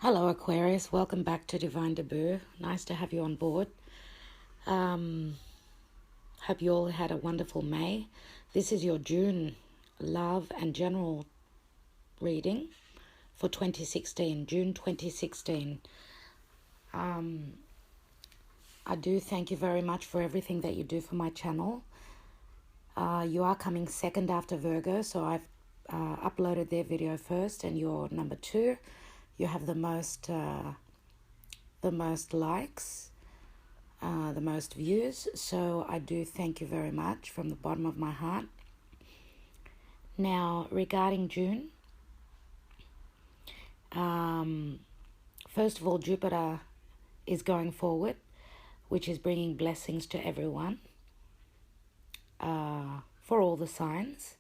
Hello Aquarius, welcome back to Divine Debut. Nice to have you on board. Hope you all had a wonderful May. This is your June love and general reading for 2016, June 2016. I do thank you very much for everything that you do for my channel. You are coming second after Virgo, so I've uploaded their video first and you're number 2. You have the most likes, the most views. So I do thank you very much from the bottom of my heart. Now, regarding June, first of all, Jupiter is going forward, which is bringing blessings to everyone, for all the signs.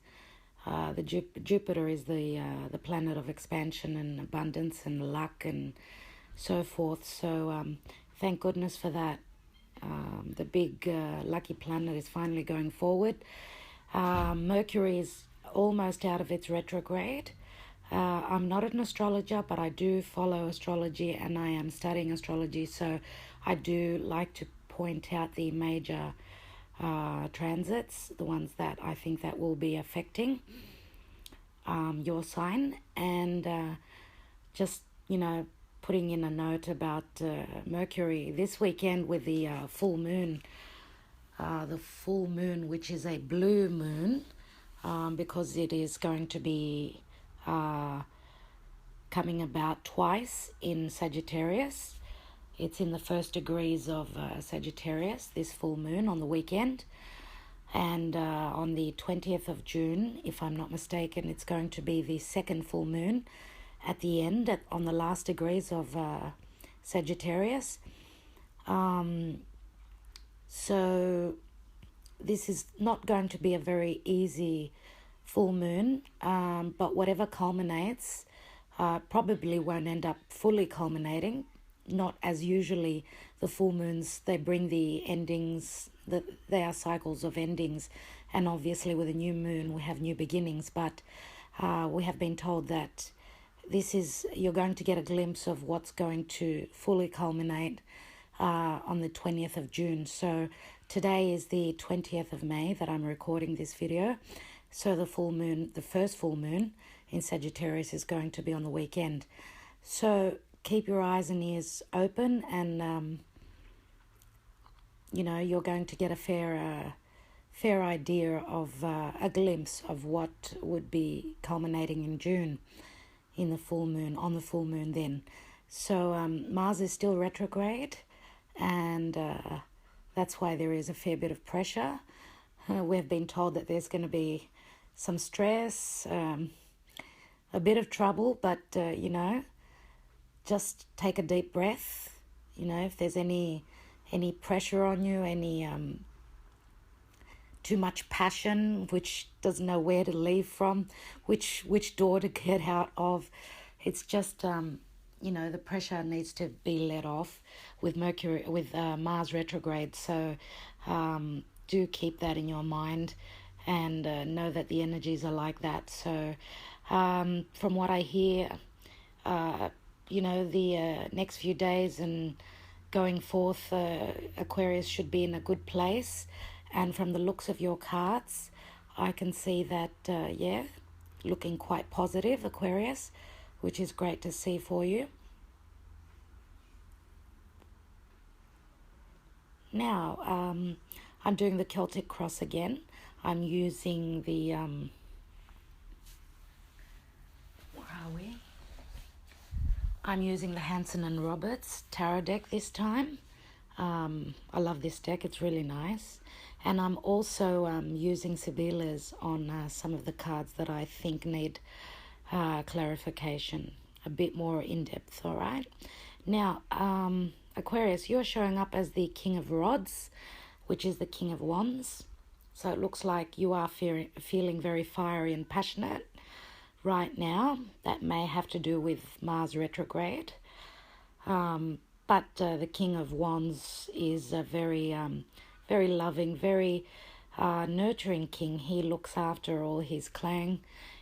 Jupiter is the planet of expansion and abundance and luck and so forth. So thank goodness for that. The big lucky planet is finally going forward. Mercury is almost out of its retrograde. I'm not an astrologer, but I do follow astrology and I am studying astrology. So I do like to point out the major transits, the ones that I think that will be affecting your sign, and just putting in a note about Mercury this weekend with the full moon, which is a blue moon, because it is going to be coming about twice in Sagittarius. It's in the first degrees of Sagittarius, this full moon on the weekend. And on the 20th of June, if I'm not mistaken, it's going to be the second full moon at the end, on the last degrees of Sagittarius. So this is not going to be a very easy full moon, but whatever culminates probably won't end up fully culminating. Not as usually the full moons, they bring the endings, they are cycles of endings, and obviously with a new moon we have new beginnings, but we have been told that you're going to get a glimpse of what's going to fully culminate on the 20th of June. So today is the 20th of May that I'm recording this video. So the full moon, the first full moon in Sagittarius, is going to be on the weekend. So keep your eyes and ears open, and you're going to get a fair idea of a glimpse of what would be culminating in June on the full moon then. So Mars is still retrograde, and that's why there is a fair bit of pressure. We've been told that there's going to be some stress, a bit of trouble, but just take a deep breath. If there's any pressure on you, any too much passion, which doesn't know where to leave from, which door to get out of, it's just the pressure needs to be let off with Mars retrograde. So do keep that in your mind, and know that the energies are like that. So from what I hear, the next few days and going forth, Aquarius should be in a good place. And from the looks of your cards, I can see that, looking quite positive, Aquarius, which is great to see for you. Now, I'm doing the Celtic cross again. I'm using the, where are we? I'm using the Hanson and Roberts tarot deck this time. I love this deck, it's really nice. And I'm also using Sibylla's on some of the cards that I think need clarification, a bit more in-depth, all right? Now, Aquarius, you're showing up as the King of Rods, which is the King of Wands. So it looks like you are feeling very fiery and passionate right now. That may have to do with Mars retrograde. But the King of Wands is a very loving, very nurturing king. He looks after all his clan.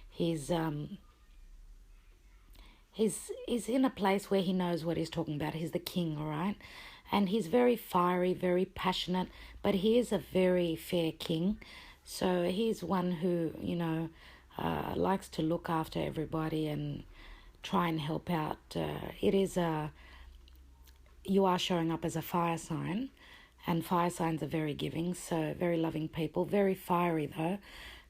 He's he's in a place where he knows what he's talking about. He's the king, all right? And he's very fiery, very passionate, but he is a very fair king. So he's one who, likes to look after everybody and try and help out. You are showing up as a fire sign, and fire signs are very giving, so very loving people, very fiery though,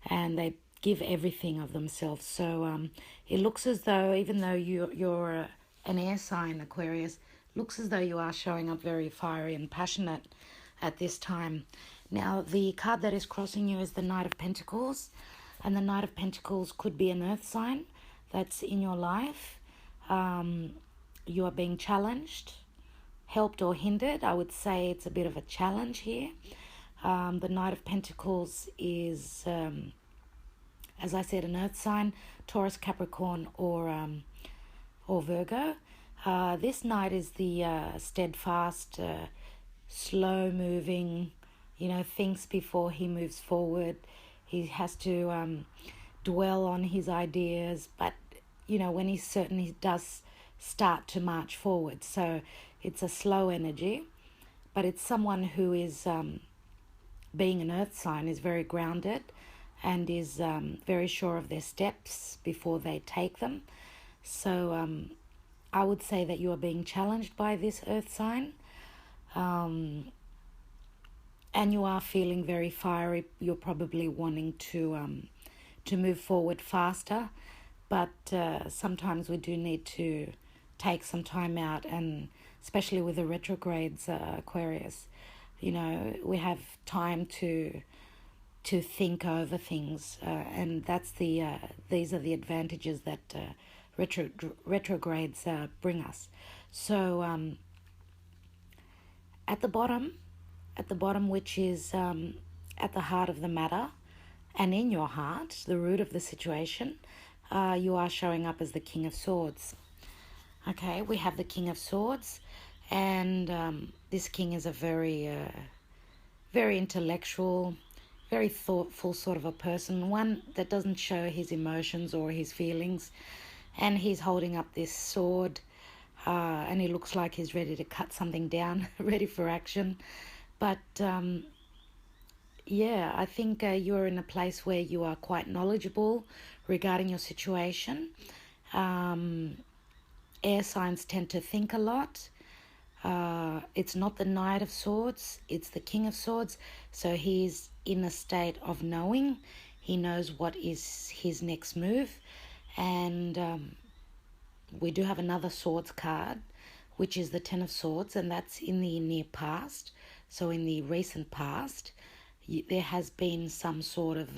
and they give everything of themselves. So it looks as though, even though you're an air sign, Aquarius, looks as though you are showing up very fiery and passionate at this time. Now, the card that is crossing you is the Knight of Pentacles, and the Knight of Pentacles could be an earth sign that's in your life. You are being challenged, helped or hindered. I would say it's a bit of a challenge here. The Knight of Pentacles is, as I said, an earth sign, Taurus, Capricorn, or Virgo. This knight is the steadfast, slow-moving, thinks before he moves forward. He has to dwell on his ideas, but, when he's certain, he does start to march forward. So it's a slow energy, but it's someone who is, being an earth sign, is very grounded and is very sure of their steps before they take them. So I would say that you are being challenged by this earth sign, and you are feeling very fiery. You're probably wanting to move forward faster, but sometimes we do need to take some time out, and especially with the retrogrades, Aquarius, we have time to think over things, and that's these are the advantages that retrogrades bring us. So at the bottom, which is at the heart of the matter, and in your heart, the root of the situation, you are showing up as the King of Swords. Okay, we have the King of Swords, and this king is a very intellectual, very thoughtful sort of a person, one that doesn't show his emotions or his feelings. And he's holding up this sword, and he looks like he's ready to cut something down, ready for action. But I think you're in a place where you are quite knowledgeable regarding your situation. Air signs tend to think a lot. It's not the Knight of Swords, it's the King of Swords. So he's in a state of knowing. He knows what is his next move. And we do have another swords card, which is the Ten of Swords, and that's in the near past. So in the recent past, there has been some sort of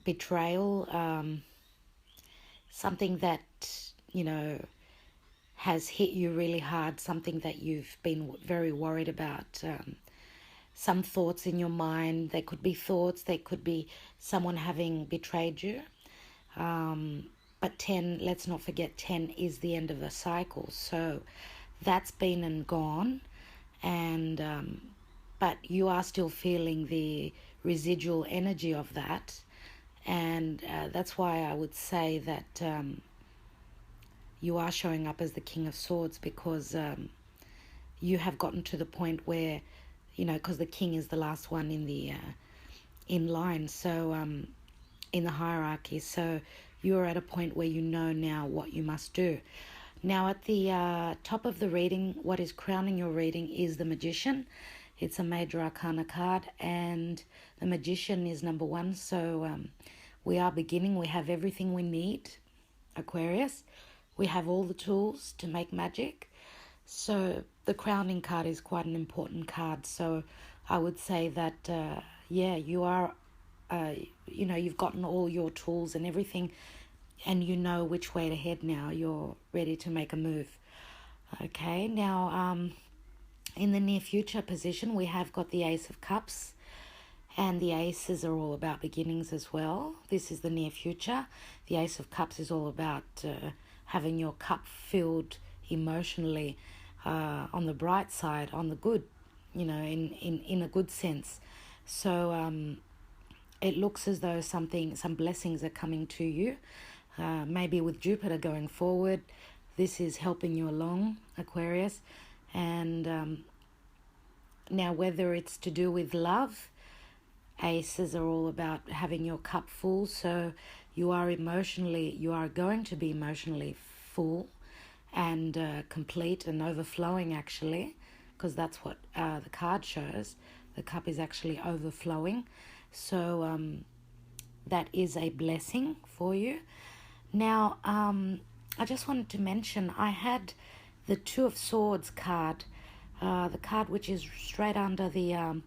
betrayal, something that, has hit you really hard, something that you've been very worried about. Some thoughts in your mind. They could be thoughts, they could be someone having betrayed you. But 10, let's not forget, 10 is the end of a cycle. So that's been and gone. And but you are still feeling the residual energy of that. And that's why I would say that you are showing up as the King of Swords, because you have gotten to the point where, because the king is the last one in the in line, so in the hierarchy. So you're at a point where you know now what you must do. Now at the top of the reading, what is crowning your reading is the Magician. It's a major arcana card, and the Magician is number 1. So we are beginning. We have everything we need, Aquarius. We have all the tools to make magic. So the crowning card is quite an important card. So I would say that, you are, you've gotten all your tools and everything, and you know which way to head now. You're ready to make a move. Okay, now in the near future position, we have got the Ace of Cups, and the aces are all about beginnings as well. This is the near future. The Ace of Cups is all about having your cup filled emotionally, on the bright side, on the good, in a good sense. So it looks as though some blessings are coming to you. maybe with Jupiter going forward, this is helping you along, Aquarius. And now, whether it's to do with love, aces are all about having your cup full. So you are going to be emotionally full and complete and overflowing, actually, because that's what the card shows. The cup is actually overflowing. So that is a blessing for you. Now, I just wanted to mention I had the Two of Swords card. The card which is straight under the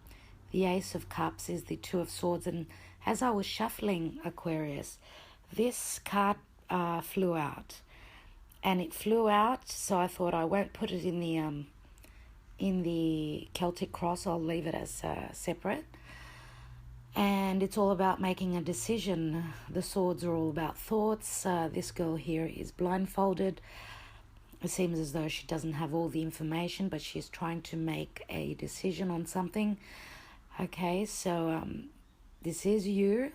Ace of Cups is the Two of Swords. And as I was shuffling, Aquarius, this card flew out. And it flew out, so I thought I won't put it in the Celtic cross. I'll leave it as separate. And it's all about making a decision. The swords are all about thoughts. This girl here is blindfolded. It seems as though she doesn't have all the information, but she's trying to make a decision on something. Okay, so this is you,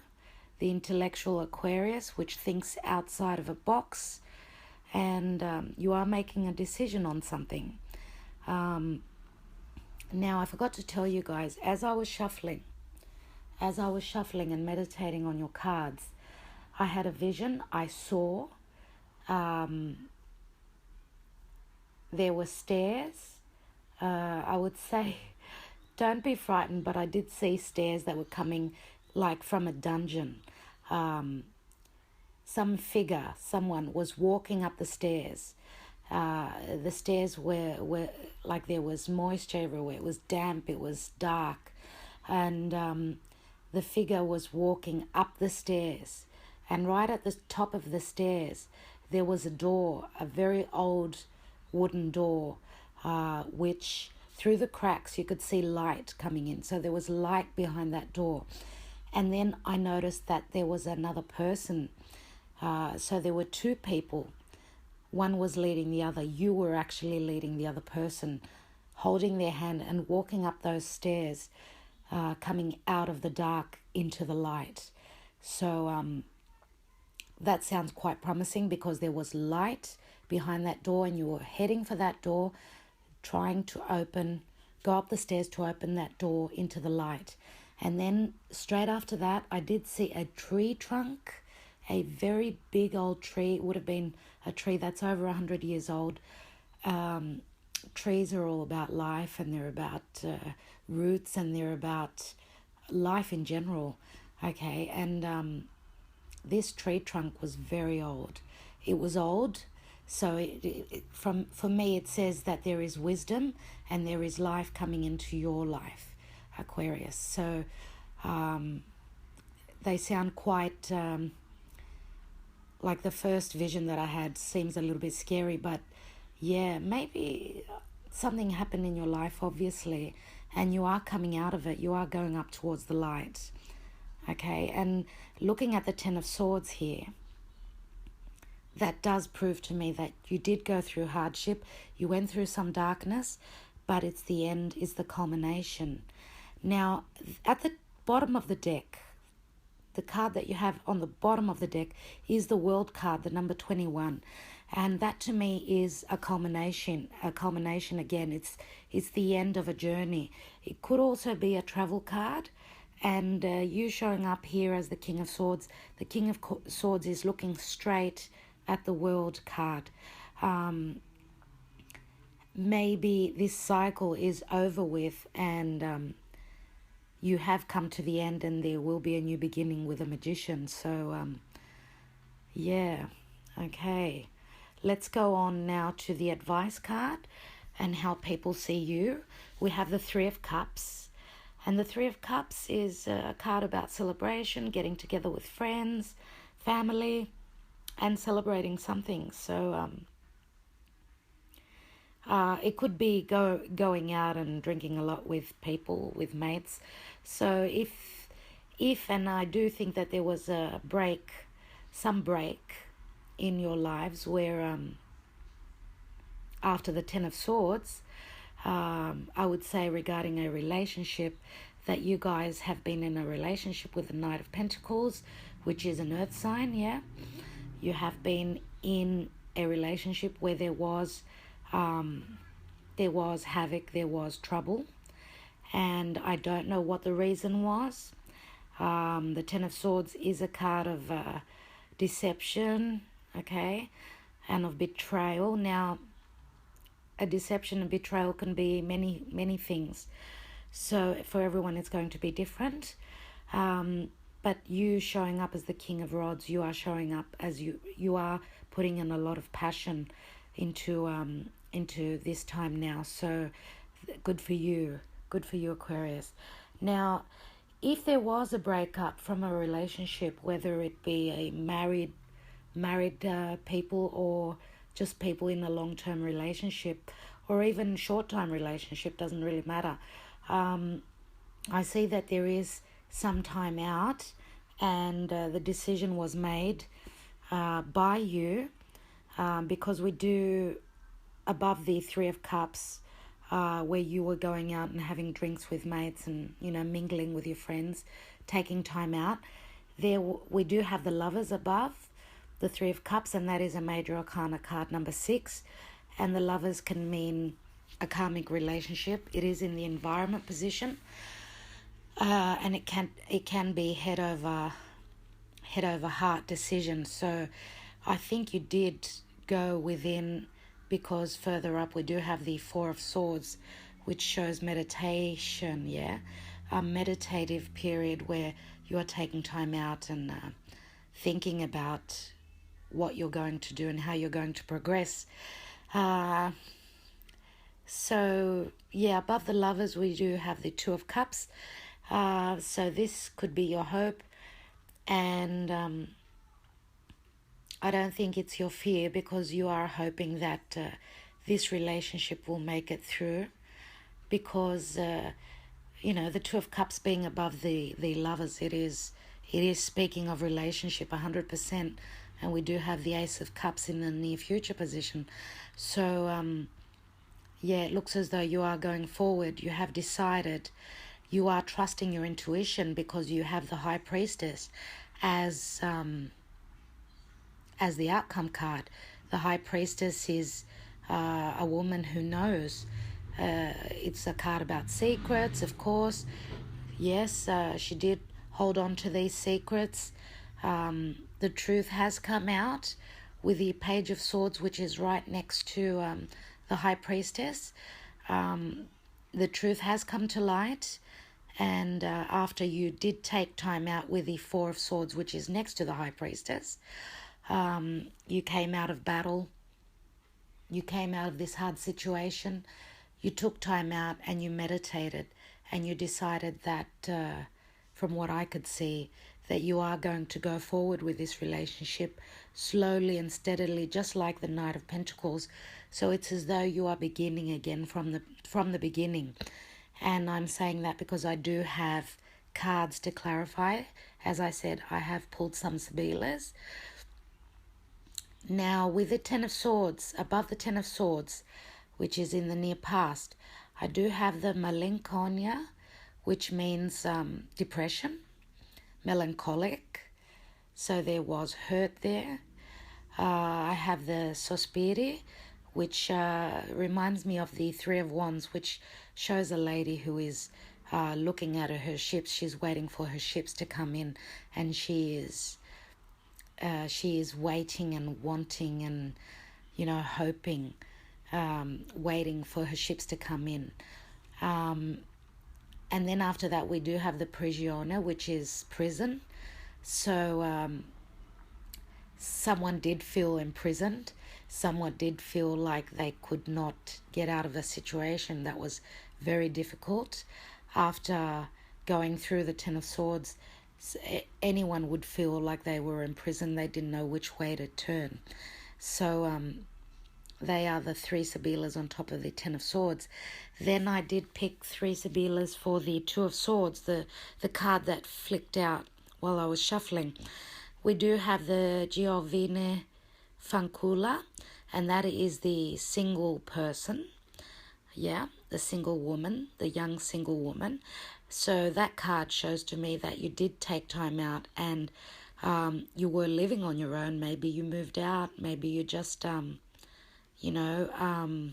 the intellectual Aquarius, which thinks outside of a box, and you are making a decision on something. Now, I forgot to tell you guys, as I was shuffling and meditating on your cards, I had a vision. I saw there were stairs. I would say, don't be frightened, but I did see stairs that were coming like from a dungeon. Someone was walking up the stairs. The stairs were like there was moisture everywhere. It was damp, it was dark. And the figure was walking up the stairs. And right at the top of the stairs, there was a door, a very old wooden door, which through the cracks you could see light coming in. So there was light behind that door. And then I noticed that there was another person. So there were two people. One was leading the other. You were actually leading the other person, holding their hand and walking up those stairs, coming out of the dark into the light. So that sounds quite promising, because there was light behind that door and you were heading for that door, trying to go up the stairs to open that door into the light. And then straight after that, I did see a tree trunk, a very big old tree. It would have been a tree that's over 100 years old. Trees are all about life, and they're about roots, and they're about life in general. Okay, and this tree trunk was very old. It was old, so for me it says that there is wisdom and there is life coming into your life, Aquarius. So they sound quite like the first vision that I had seems a little bit scary, but yeah, maybe something happened in your life, obviously, and you are coming out of it. You are going up towards the light. Okay, and looking at the Ten of Swords here, that does prove to me that you did go through hardship. You went through some darkness, but it's the end, is the culmination. Now, at the bottom of the deck, the card that you have on the bottom of the deck is the World card, the number 21. And that to me is a culmination again. It's the end of a journey. It could also be a travel card. And you showing up here as the King of Swords. The King of Swords is looking straight at the World card. Maybe this cycle is over with, and you have come to the end, and there will be a new beginning with a Magician. So, yeah, okay. Let's go on now to the advice card and how people see you. We have the Three of Cups. And the Three of Cups is a card about celebration, getting together with friends, family, and celebrating something. So it could be going out and drinking a lot with people, with mates. So if and I do think that there was some break in your lives where after the Ten of Swords, I would say regarding a relationship, that you guys have been in a relationship with the Knight of Pentacles, which is an earth sign, yeah? You have been in a relationship where there was havoc, there was trouble, and I don't know what the reason was. The Ten of Swords is a card of deception, okay, and of betrayal. Now, a deception and betrayal can be many things. So for everyone, it's going to be different. But you showing up as the King of Rods, you are showing up as you are putting in a lot of passion into this time now. So good for you. Good for you, Aquarius. Now, if there was a breakup from a relationship, whether it be a married people or just people in a long-term relationship or even short-time relationship, doesn't really matter. I see that there is some time out, and the decision was made by you, because we do above the Three of Cups, where you were going out and having drinks with mates and mingling with your friends, taking time out. There we do have the Lovers above the Three of Cups, and that is a major arcana card number 6, and the Lovers can mean a karmic relationship. It is in the environment position, and it can be head over heart decision. So I think you did go within, because further up we do have the Four of Swords, which shows meditation, a meditative period where you are taking time out and thinking about what you're going to do and how you're going to progress. So above the Lovers we do have the Two of Cups. So this could be your hope, and I don't think it's your fear, because you are hoping that this relationship will make it through, because the Two of Cups being above the Lovers, it is speaking of relationship 100%, and we do have the Ace of Cups in the near future position. So it looks as though you are going forward. You have decided. You are trusting your intuition, because you have the High Priestess as the outcome card. The High Priestess is a woman who knows. It's a card about secrets, of course. Yes, she did hold on to these secrets. The truth has come out with the Page of Swords, which is right next to the High Priestess. The truth has come to light, and after you did take time out with the Four of Swords, which is next to the High Priestess, you came out of battle, you came out of this hard situation, you took time out and you meditated, and you decided that, from what I could see, that you are going to go forward with this relationship slowly and steadily, just like the Knight of Pentacles. So it's as though you are beginning again from the beginning. And I'm saying that because I do have cards to clarify. As I said, I have pulled some Sibilas. Now, with the Ten of Swords, above the Ten of Swords, which is in the near past, I do have the Melancholia, which means depression, melancholic. So there was hurt there. I have the Sospiri, which reminds me of the Three of Wands, which shows a lady who is looking at her ships. She's waiting for her ships to come in, and she is waiting and wanting and hoping, waiting for her ships to come in. And then after that we do have the Prigione, which is prison. So someone did feel imprisoned. Someone did feel like they could not get out of a situation that was very difficult. After going through the Ten of Swords, anyone would feel like they were in prison. They didn't know which way to turn. So they are the 3 Sibilas on top of the Ten of Swords. Then I did pick 3 Sibilas for the Two of Swords, the card that flicked out while I was shuffling. We do have the Giovine Fancula, and that is the single person. The single woman, the young single woman. So that card shows to me that you did take time out and you were living on your own. Maybe you moved out. Maybe you just, you know,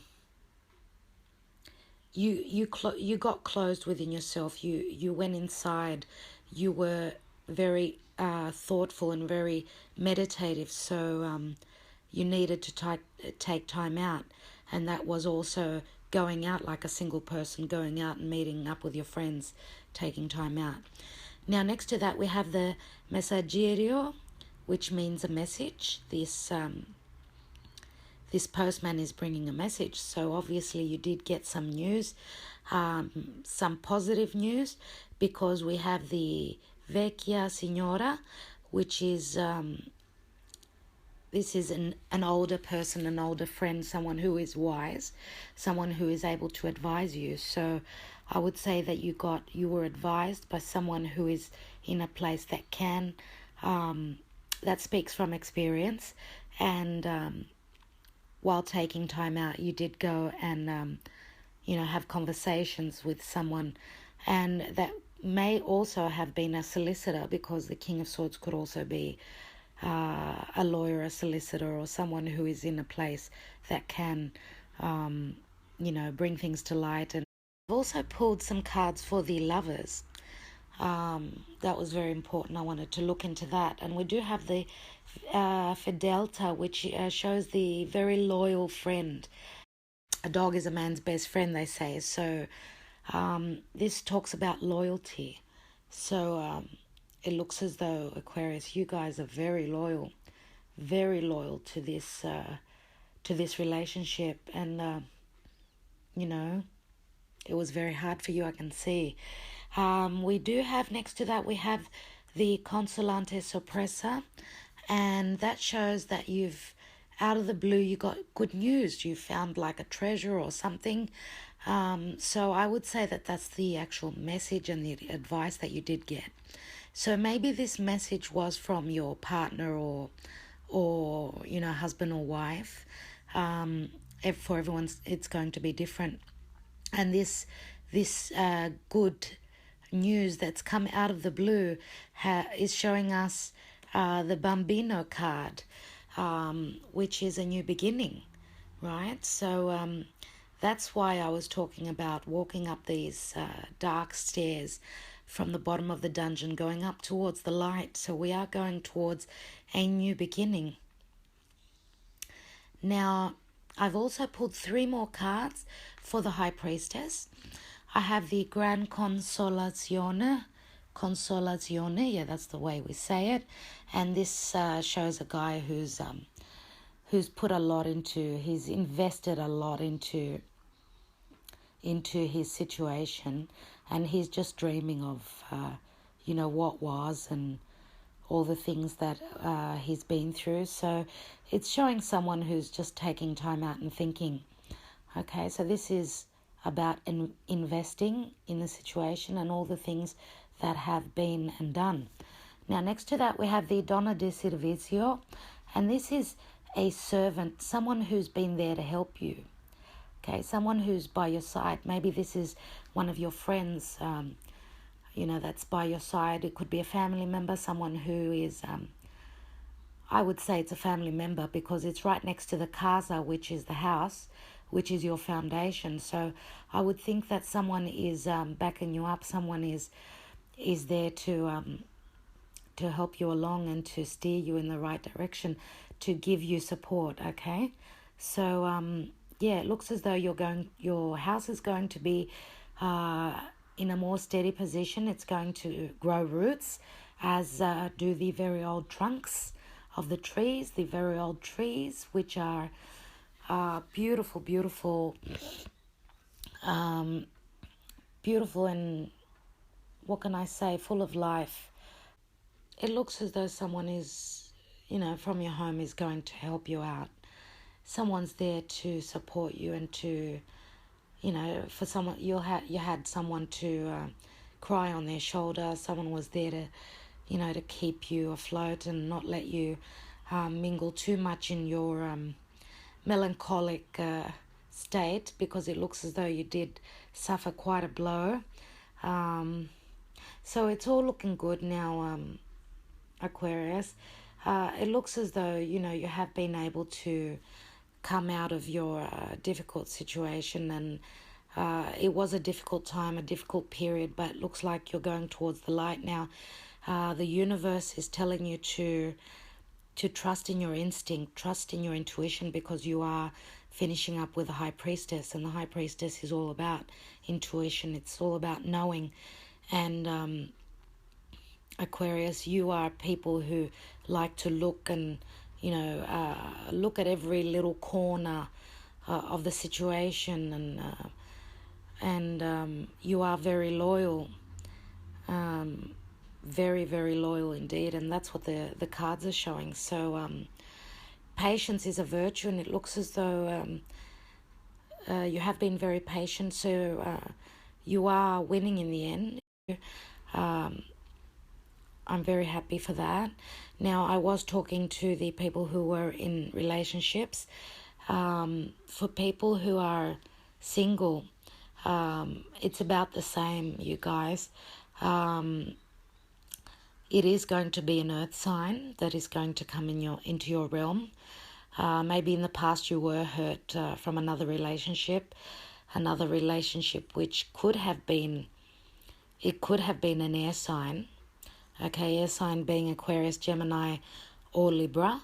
you got closed within yourself. You went inside. You were very thoughtful and very meditative. So you needed to take time out, and that was also going out like a single person, going out and meeting up with your friends, taking time out. Now, next to that, we have the messaggero, which means a message. This postman is bringing a message. So obviously you did get some news, some positive news, because we have the vecchia signora, which is this is an older person, an older friend, someone who is wise, someone who is able to advise you. So I would say that you were advised by someone who is in a place that can, that speaks from experience, and while taking time out, you did go and, have conversations with someone, and that may also have been a solicitor, because the King of Swords could also be a lawyer, a solicitor, or someone who is in a place that can, bring things to light. And I've also pulled some cards for the lovers. That was very important. I wanted to look into that. And we do have the Fidelta, which shows the very loyal friend. A dog is a man's best friend, they say. So this talks about loyalty. So it looks as though, Aquarius, you guys are very loyal to this relationship. And, it was very hard for you, I can see. We do have, next to that, we have the Consolante Sorpresa, and that shows that out of the blue, you got good news. You found like a treasure or something. So I would say that that's the actual message and the advice that you did get. So maybe this message was from your partner or husband or wife. For everyone, it's going to be different. And this good news that's come out of the blue is showing us the Bambino card, which is a new beginning, right? So that's why I was talking about walking up these dark stairs from the bottom of the dungeon, going up towards the light. So we are going towards a new beginning. Now, I've also pulled 3 more cards for the High Priestess. I have the Gran Consolazione, yeah, that's the way we say it. And this shows a guy who's put a lot into, he's invested a lot into his situation, and he's just dreaming of, what was and all the things that he's been through. So it's showing someone who's just taking time out and thinking. Okay, so this is about investing in the situation and all the things that have been and done. Now, next to that, we have the Donna di Servizio, and this is a servant, someone who's been there to help you. Okay, someone who's by your side. Maybe this is one of your friends, that's by your side. It could be a family member, someone who is, I would say it's a family member, because it's right next to the casa, which is the house, which is your foundation. So I would think that someone is backing you up. Someone is there to help you along and to steer you in the right direction, to give you support. Okay, so it looks as though your house is going to be in a more steady position. It's going to grow roots, as do the very old trunks of the trees, which are beautiful, and what can I say, full of life. It looks as though someone is, from your home, is going to help you out. Someone's there to support you and to, for someone, you had someone to cry on their shoulder. Someone was there to, to keep you afloat and not let you mingle too much in your melancholic state, because it looks as though you did suffer quite a blow. So it's all looking good now, Aquarius. It looks as though, you have been able to come out of your difficult situation, and it was a difficult time, a difficult period, but it looks like you're going towards the light now. The universe is telling you to trust in your instinct, trust in your intuition, because you are finishing up with the High Priestess, and the High Priestess is all about intuition. It's all about knowing. And Aquarius, you are people who like to look and look at every little corner of the situation, and you are very loyal, very, very loyal indeed, and that's what the cards are showing. So patience is a virtue, and it looks as though you have been very patient, so you are winning in the end. I'm very happy for that. Now, I was talking to the people who were in relationships. For people who are single, it's about the same, you guys. It is going to be an earth sign that is going to come into your realm. Maybe in the past you were hurt from another relationship which could have been an air sign. Okay, air sign being Aquarius, Gemini, or Libra.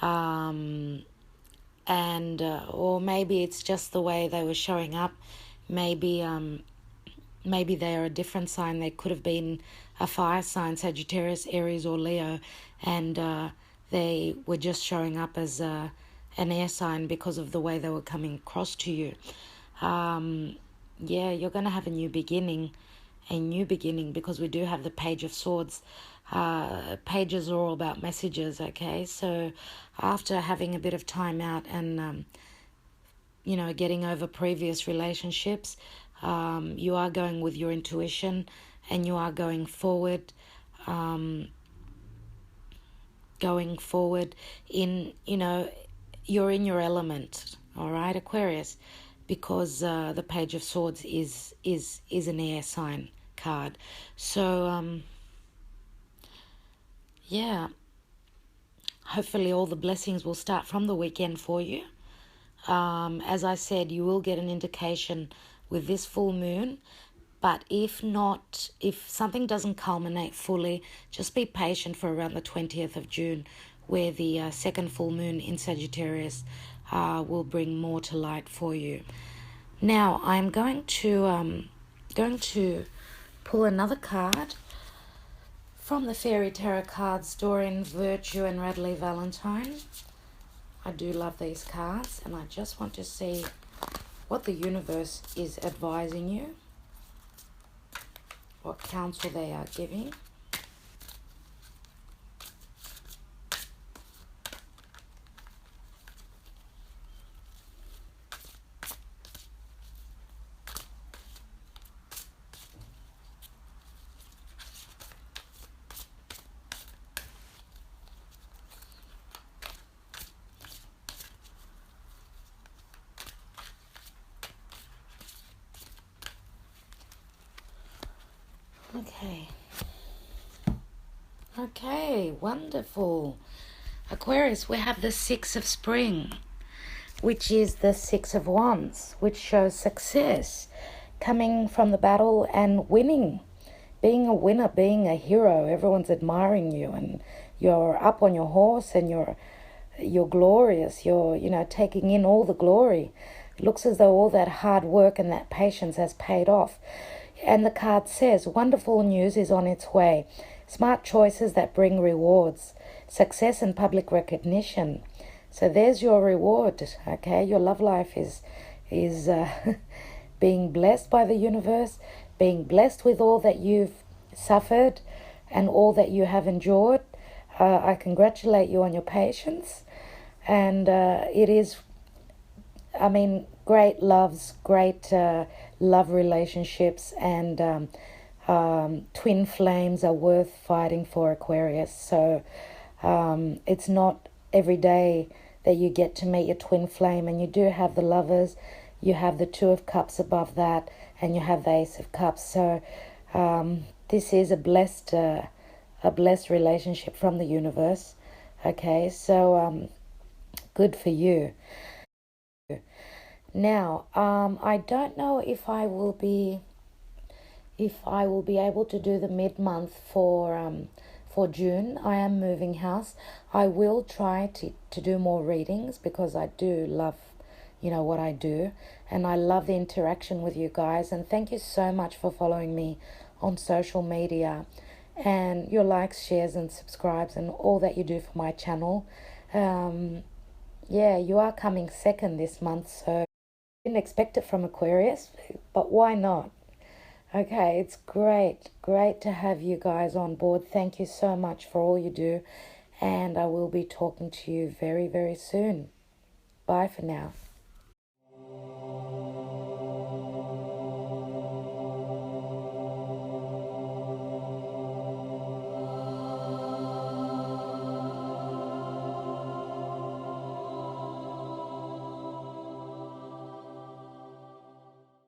And or maybe it's just the way they were showing up. Maybe they are a different sign. They could have been a fire sign, Sagittarius, Aries, or Leo, and they were just showing up as an air sign because of the way they were coming across to you. You're going to have a new beginning, because we do have the Page of Swords. Pages are all about messages, okay? So after having a bit of time out and, getting over previous relationships, you are going with your intuition, and you are going forward in, you're in your element, all right, Aquarius, because the Page of Swords is an air sign card. So hopefully all the blessings will start from the weekend for you. As I said, you will get an indication with this full moon, but if something doesn't culminate fully, just be patient for around the 20th of June, where the second full moon in Sagittarius will bring more to light for you. Now, I'm going to pull another card from the Fairy Tarot cards, Dorian, Virtue, and Radley Valentine. I do love these cards, and I just want to see what the universe is advising you, what counsel they are giving. Okay, wonderful. Aquarius, we have the Six of Spring, which is the Six of Wands, which shows success, coming from the battle and winning, being a winner, being a hero. Everyone's admiring you, and you're up on your horse, and you're glorious. You're taking in all the glory. It looks as though all that hard work and that patience has paid off. And the card says, wonderful news is on its way. Smart choices that bring rewards. Success and public recognition. So there's your reward, okay? Your love life is being blessed by the universe, being blessed with all that you've suffered and all that you have endured. I congratulate you on your patience. And it is, great loves, great love relationships, and twin flames are worth fighting for, Aquarius. So it's not every day that you get to meet your twin flame, and you do have the Lovers, you have the Two of Cups above that, and you have the Ace of Cups. So this is a blessed a blessed relationship from the universe. Okay, so good for you. Now, I don't know if I will be able to do the mid-month for June. I am moving house. I will try to do more readings because I do love, what I do, and I love the interaction with you guys. And thank you so much for following me on social media and your likes, shares, and subscribes, and all that you do for my channel. Yeah, you are coming second this month, so didn't expect it from Aquarius, but why not? Okay, it's great to have you guys on board. Thank you so much for all you do, and I will be talking to you very, very soon. Bye for now.